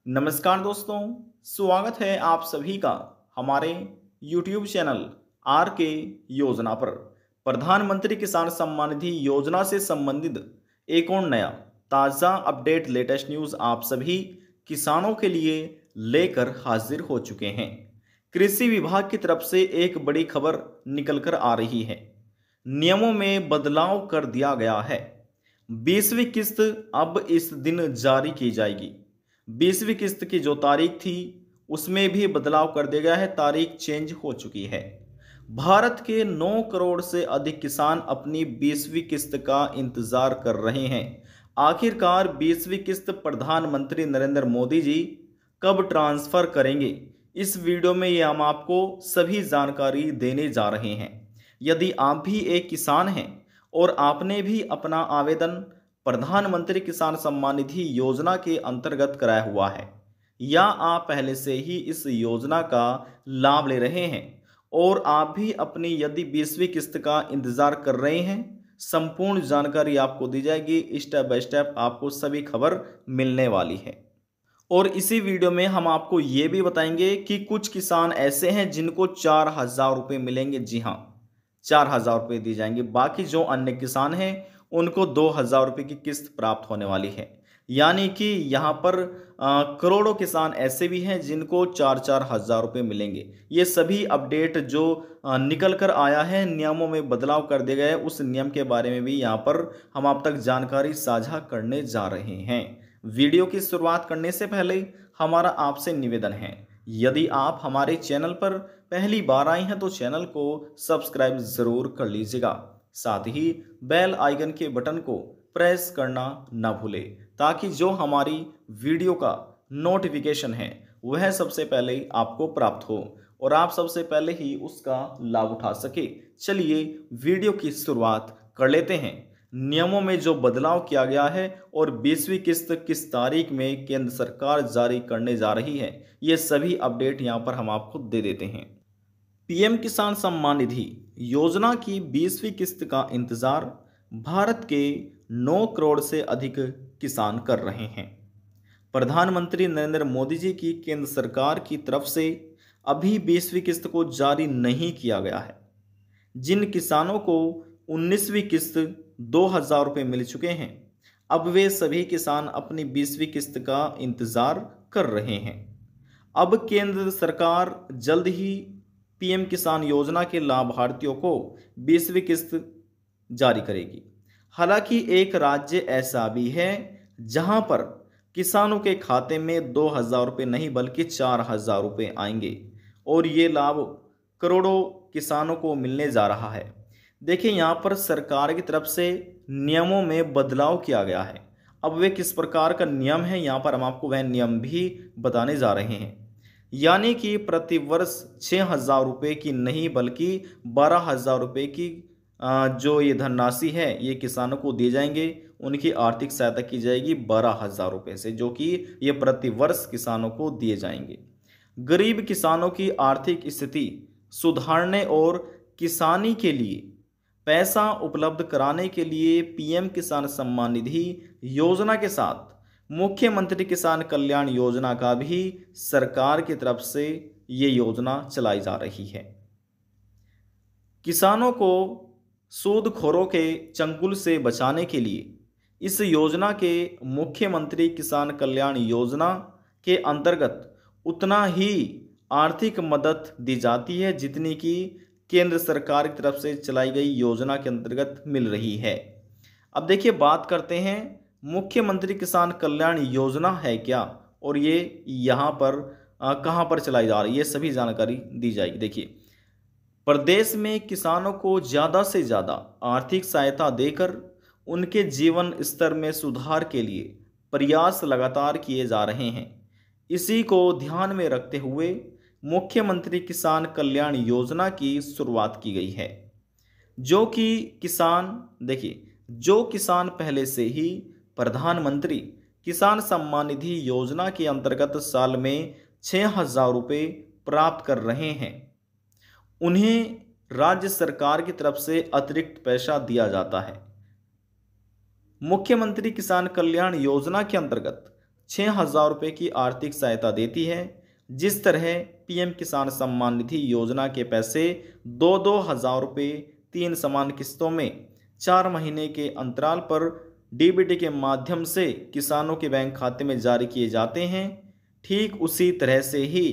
नमस्कार दोस्तों, स्वागत है आप सभी का हमारे YouTube चैनल आर के योजना पर। प्रधानमंत्री किसान सम्मान निधि योजना से संबंधित एक और नया ताज़ा अपडेट लेटेस्ट न्यूज़ आप सभी किसानों के लिए लेकर हाजिर हो चुके हैं। कृषि विभाग की तरफ से एक बड़ी खबर निकल कर आ रही है। नियमों में बदलाव कर दिया गया है। 20वीं किस्त अब इस दिन जारी की जाएगी। 20वीं किस्त की जो तारीख थी उसमें भी बदलाव कर दिया गया है, तारीख चेंज हो चुकी है। भारत के 9 करोड़ से अधिक किसान अपनी 20वीं किस्त का इंतजार कर रहे हैं। आखिरकार 20वीं किस्त प्रधानमंत्री नरेंद्र मोदी जी कब ट्रांसफर करेंगे, इस वीडियो में ये हम आपको सभी जानकारी देने जा रहे हैं। यदि आप भी एक किसान हैं और आपने भी अपना आवेदन प्रधानमंत्री किसान सम्मान निधि योजना के अंतर्गत कराया हुआ है या आप पहले से ही इस योजना का लाभ ले रहे हैं और आप भी अपनी यदि 20वीं किस्त का इंतजार कर रहे हैं, संपूर्ण जानकारी आपको दी जाएगी। स्टेप बाय स्टेप आपको सभी खबर मिलने वाली है। और इसी वीडियो में हम आपको ये भी बताएंगे कि कुछ किसान ऐसे हैं जिनको 4,000 रुपये मिलेंगे। जी हाँ, 4,000 रुपये दी जाएंगे। बाकी जो अन्य किसान हैं उनको 2,000 रुपये की किस्त प्राप्त होने वाली है। यानी कि यहाँ पर करोड़ों किसान ऐसे भी हैं जिनको 4,000 रुपये मिलेंगे। ये सभी अपडेट जो निकल कर आया है, नियमों में बदलाव कर दिए गए, उस नियम के बारे में भी यहाँ पर हम आप तक जानकारी साझा करने जा रहे हैं। वीडियो की शुरुआत करने से पहले हमारा आपसे निवेदन है, यदि आप हमारे चैनल पर पहली बार आए हैं तो चैनल को सब्सक्राइब जरूर कर लीजिएगा। साथ ही बेल आइकन के बटन को प्रेस करना ना भूलें ताकि जो हमारी वीडियो का नोटिफिकेशन है वह सबसे पहले आपको प्राप्त हो और आप सबसे पहले ही उसका लाभ उठा सके। चलिए वीडियो की शुरुआत कर लेते हैं। नियमों में जो बदलाव किया गया है और 20वीं किस्त किस तारीख में केंद्र सरकार जारी करने जा रही है, ये सभी अपडेट यहाँ पर हम आपको दे देते हैं। पीएम किसान सम्मान निधि योजना की 20वीं किस्त का इंतजार भारत के 9 करोड़ से अधिक किसान कर रहे हैं। प्रधानमंत्री नरेंद्र मोदी जी की केंद्र सरकार की तरफ से अभी 20वीं किस्त को जारी नहीं किया गया है। जिन किसानों को 19वीं किस्त 2,000 रुपये मिल चुके हैं, अब वे सभी किसान अपनी 20वीं किस्त का इंतजार कर रहे हैं। अब केंद्र सरकार जल्द ही पीएम किसान योजना के लाभार्थियों को 20वीं किस्त जारी करेगी। हालांकि एक राज्य ऐसा भी है जहां पर किसानों के खाते में 2,000 रुपये नहीं बल्कि 4,000 रुपये आएंगे और ये लाभ करोड़ों किसानों को मिलने जा रहा है। देखिए, यहाँ पर सरकार की तरफ से नियमों में बदलाव किया गया है। अब वे किस प्रकार का नियम है, यहाँ पर हम आपको वह नियम भी बताने जा रहे हैं। यानी कि प्रतिवर्ष 6,000 रुपये की नहीं बल्कि 12,000 रुपये की जो ये धनराशि है ये किसानों को दिए जाएंगे। उनकी आर्थिक सहायता की जाएगी 12,000 रुपये से, जो कि ये प्रतिवर्ष किसानों को दिए जाएंगे। गरीब किसानों की आर्थिक स्थिति सुधारने और किसानी के लिए पैसा उपलब्ध कराने के लिए पीएम किसान सम्मान निधि योजना के साथ मुख्यमंत्री किसान कल्याण योजना का भी सरकार की तरफ से ये योजना चलाई जा रही है। किसानों को सूदखोरों के चंगुल से बचाने के लिए इस योजना के मुख्यमंत्री किसान कल्याण योजना के अंतर्गत उतना ही आर्थिक मदद दी जाती है जितनी कि केंद्र सरकार की तरफ से चलाई गई योजना के अंतर्गत मिल रही है। अब देखिए, बात करते हैं मुख्यमंत्री किसान कल्याण योजना है क्या और ये यहाँ पर कहाँ पर चलाई जा रही है, ये सभी जानकारी दी जाएगी। देखिए, प्रदेश में किसानों को ज़्यादा से ज़्यादा आर्थिक सहायता देकर उनके जीवन स्तर में सुधार के लिए प्रयास लगातार किए जा रहे हैं। इसी को ध्यान में रखते हुए मुख्यमंत्री किसान कल्याण योजना की शुरुआत की गई है, जो कि जो किसान पहले से ही प्रधानमंत्री किसान सम्मान निधि योजना के अंतर्गत साल में 6,000 रुपये प्राप्त कर रहे हैं, उन्हें राज्य सरकार की तरफ से अतिरिक्त पैसा दिया जाता है। मुख्यमंत्री किसान कल्याण योजना के अंतर्गत 6,000 रुपये की आर्थिक सहायता देती है। जिस तरह पीएम किसान सम्मान निधि योजना के पैसे 2-2 हज़ार रुपये 3 समान किस्तों में 4 महीने के अंतराल पर डीबीटी के माध्यम से किसानों के बैंक खाते में जारी किए जाते हैं, ठीक उसी तरह से ही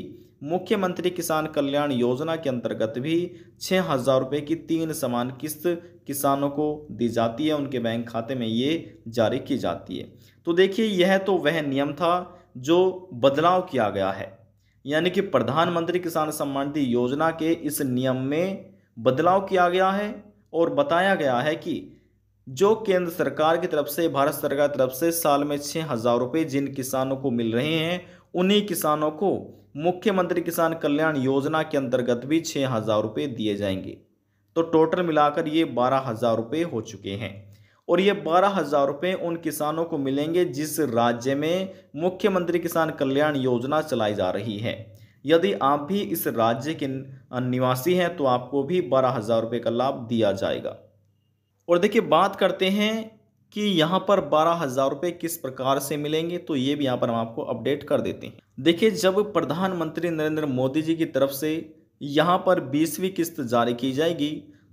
मुख्यमंत्री किसान कल्याण योजना के अंतर्गत भी 6,000 रुपये की 3 समान किस्त किसानों को दी जाती है, उनके बैंक खाते में ये जारी की जाती है। तो देखिए, यह तो वह नियम था जो बदलाव किया गया है, यानी कि प्रधानमंत्री किसान सम्मान निधि योजना के इस नियम में बदलाव किया गया है और बताया गया है कि जो केंद्र सरकार की तरफ से, भारत सरकार की तरफ से साल में 6,000 रुपये जिन किसानों को मिल रहे हैं, उन्हीं किसानों को मुख्यमंत्री किसान कल्याण योजना के अंतर्गत भी 6,000 रुपये दिए जाएंगे। तो टोटल मिलाकर ये 12,000 रुपये हो चुके हैं और ये 12,000 रुपये उन किसानों को मिलेंगे जिस राज्य में मुख्यमंत्री किसान कल्याण योजना चलाई जा रही है। यदि आप भी इस राज्य के निवासी हैं तो आपको भी 12,000 रुपये का लाभ दिया जाएगा। और देखिए, बात करते हैं कि यहाँ पर 12,000 रुपये किस प्रकार से मिलेंगे, तो ये भी यहाँ पर हम आपको अपडेट कर देते हैं। देखिए, जब प्रधानमंत्री नरेंद्र मोदी जी की तरफ से यहाँ पर 20वीं किस्त जारी की जाएगी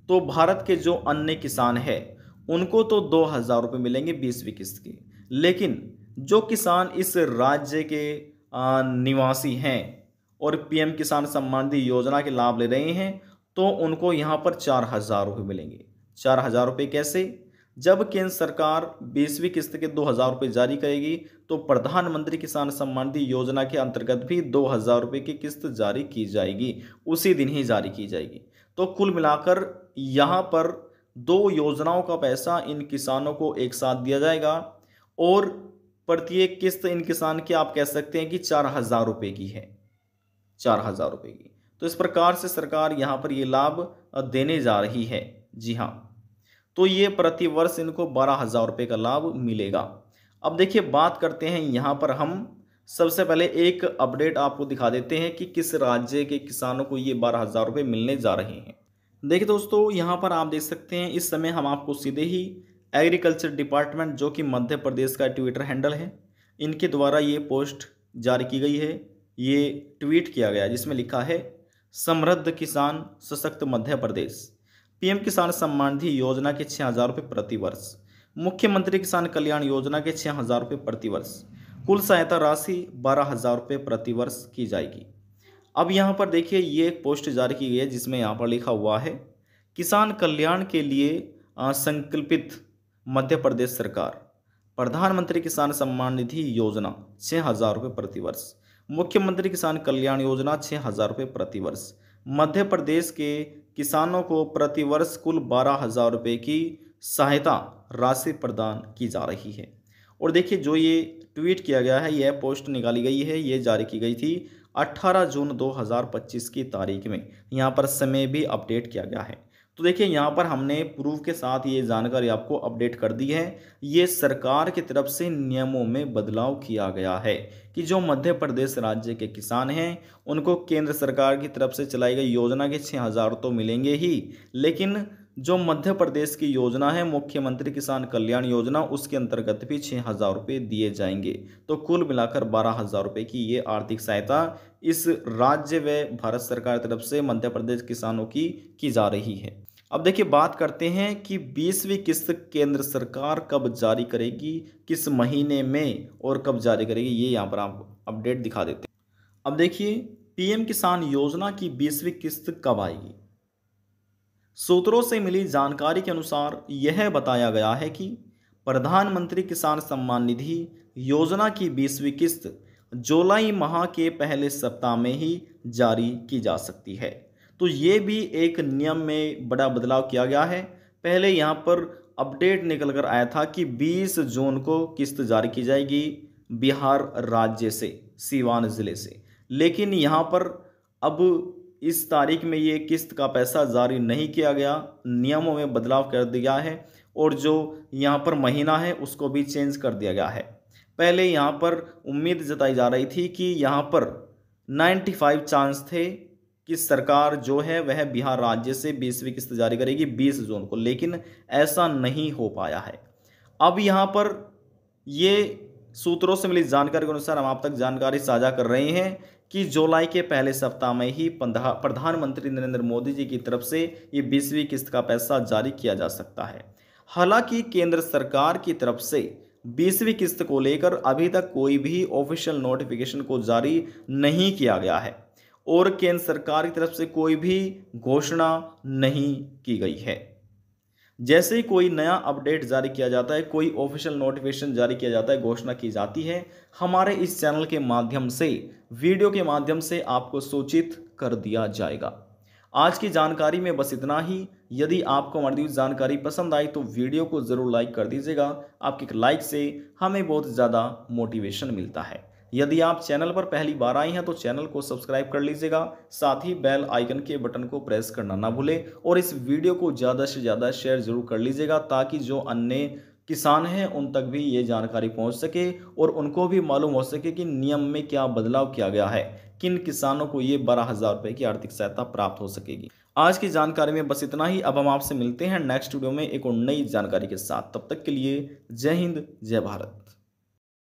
तो भारत के जो अन्य किसान हैं उनको तो 2,000 रुपये मिलेंगे 20वीं किस्त की, लेकिन जो किसान इस राज्य के निवासी हैं और पीएम किसान सम्मान निधि योजना के लाभ ले रहे हैं तो उनको यहाँ पर 4,000 रुपये मिलेंगे। 4,000 रुपये कैसे? जब केंद्र सरकार 20वीं किस्त के 2,000 रुपये जारी करेगी तो प्रधानमंत्री किसान सम्मान निधि योजना के अंतर्गत भी 2,000 रुपये की किस्त जारी की जाएगी, उसी दिन ही जारी की जाएगी। तो कुल मिलाकर यहाँ पर 2 योजनाओं का पैसा इन किसानों को एक साथ दिया जाएगा और प्रत्येक किस्त इन किसान की आप कह सकते हैं कि 4,000 रुपये की है, 4,000 रुपये की। तो इस प्रकार से सरकार यहाँ पर ये लाभ देने जा रही है। जी हाँ, तो ये प्रति वर्ष इनको 12,000 रुपये का लाभ मिलेगा। अब देखिए, बात करते हैं यहाँ पर हम सबसे पहले एक अपडेट आपको दिखा देते हैं कि किस राज्य के किसानों को ये 12,000 रुपये मिलने जा रहे हैं। देखिए दोस्तों, यहाँ पर आप देख सकते हैं इस समय हम आपको सीधे ही एग्रीकल्चर डिपार्टमेंट, जो कि मध्य प्रदेश का ट्विटर हैंडल है, इनके द्वारा ये पोस्ट जारी की गई है, ये ट्वीट किया गया जिसमें लिखा है, समृद्ध किसान सशक्त मध्य प्रदेश, पीएम किसान सम्मान निधि योजना के 6,000 रुपये प्रति वर्ष, मुख्यमंत्री किसान कल्याण योजना के 6,000 रुपये प्रति वर्ष, कुल सहायता राशि 12,000 रुपये प्रति वर्ष की जाएगी। अब यहाँ पर देखिए, ये एक पोस्ट जारी की गई है जिसमें यहाँ पर लिखा हुआ है, किसान कल्याण के लिए संकल्पित मध्य प्रदेश सरकार, प्रधानमंत्री किसान सम्मान निधि योजना 6,000 रुपये प्रति वर्ष, मुख्यमंत्री किसान कल्याण योजना 6,000 रुपये प्रति वर्ष, मध्य प्रदेश के किसानों को प्रति वर्ष कुल 12,000 रुपये की सहायता राशि प्रदान की जा रही है। और देखिए, जो ये ट्वीट किया गया है, यह पोस्ट निकाली गई है, ये जारी की गई थी 18 जून 2025 की तारीख में। यहाँ पर समय भी अपडेट किया गया है। तो देखिए, यहाँ पर हमने प्रूफ के साथ ये जानकारी आपको अपडेट कर दी है। ये सरकार की तरफ से नियमों में बदलाव किया गया है कि जो मध्य प्रदेश राज्य के किसान हैं उनको केंद्र सरकार की तरफ से चलाई गई योजना के 6,000 तो मिलेंगे ही, लेकिन जो मध्य प्रदेश की योजना है मुख्यमंत्री किसान कल्याण योजना, उसके अंतर्गत भी 6,000 रुपये दिए जाएंगे। तो कुल मिलाकर 12,000 रुपये की ये आर्थिक सहायता इस राज्य व भारत सरकार की तरफ से मध्य प्रदेश किसानों की जा रही है। अब देखिए, बात करते हैं कि 20वीं किस्त केंद्र सरकार कब जारी करेगी, किस महीने में और कब जारी करेगी, ये यहाँ पर आपको अपडेट दिखा देते हैं। अब देखिए, पीएम किसान योजना की 20वीं किस्त कब आएगी। सूत्रों से मिली जानकारी के अनुसार यह बताया गया है कि प्रधानमंत्री किसान सम्मान निधि योजना की 20वीं किस्त जुलाई माह के पहले सप्ताह में ही जारी की जा सकती है। तो ये भी एक नियम में बड़ा बदलाव किया गया है। पहले यहाँ पर अपडेट निकल कर आया था कि 20 जून को किस्त जारी की जाएगी बिहार राज्य से, सीवान ज़िले से, लेकिन यहाँ पर अब इस तारीख में ये किस्त का पैसा जारी नहीं किया गया, नियमों में बदलाव कर दिया है और जो यहाँ पर महीना है उसको भी चेंज कर दिया गया है। पहले यहाँ पर उम्मीद जताई जा रही थी कि यहाँ पर 95 चांस थे कि सरकार जो है वह बिहार राज्य से 20वीं किस्त जारी करेगी 20 जून को, लेकिन ऐसा नहीं हो पाया है। अब यहाँ पर ये सूत्रों से मिली जानकारी के अनुसार हम आप तक जानकारी साझा कर रहे हैं कि जुलाई के पहले सप्ताह में ही प्रधानमंत्री नरेंद्र मोदी जी की तरफ से ये 20वीं किस्त का पैसा जारी किया जा सकता है। हालांकि केंद्र सरकार की तरफ से 20वीं किस्त को लेकर अभी तक कोई भी ऑफिशियल नोटिफिकेशन को जारी नहीं किया गया है और केंद्र सरकार की तरफ से कोई भी घोषणा नहीं की गई है। जैसे ही कोई नया अपडेट जारी किया जाता है, कोई ऑफिशियल नोटिफिकेशन जारी किया जाता है, घोषणा की जाती है, हमारे इस चैनल के माध्यम से, वीडियो के माध्यम से आपको सूचित कर दिया जाएगा। आज की जानकारी में बस इतना ही। यदि आपको हमारी दी हुई जानकारी पसंद आई तो वीडियो को ज़रूर लाइक कर दीजिएगा। आपके एक लाइक से हमें बहुत ज़्यादा मोटिवेशन मिलता है। यदि आप चैनल पर पहली बार आए हैं तो चैनल को सब्सक्राइब कर लीजिएगा, साथ ही बेल आइकन के बटन को प्रेस करना ना भूलें और इस वीडियो को ज़्यादा से ज़्यादा शेयर जरूर कर लीजिएगा ताकि जो अन्य किसान हैं उन तक भी ये जानकारी पहुंच सके और उनको भी मालूम हो सके कि नियम में क्या बदलाव किया गया है, किन किसानों को ये 12,000 रुपये की आर्थिक सहायता प्राप्त हो सकेगी। आज की जानकारी में बस इतना ही। अब हम आपसे मिलते हैं नेक्स्ट वीडियो में एक और नई जानकारी के साथ। तब तक के लिए जय हिंद, जय भारत।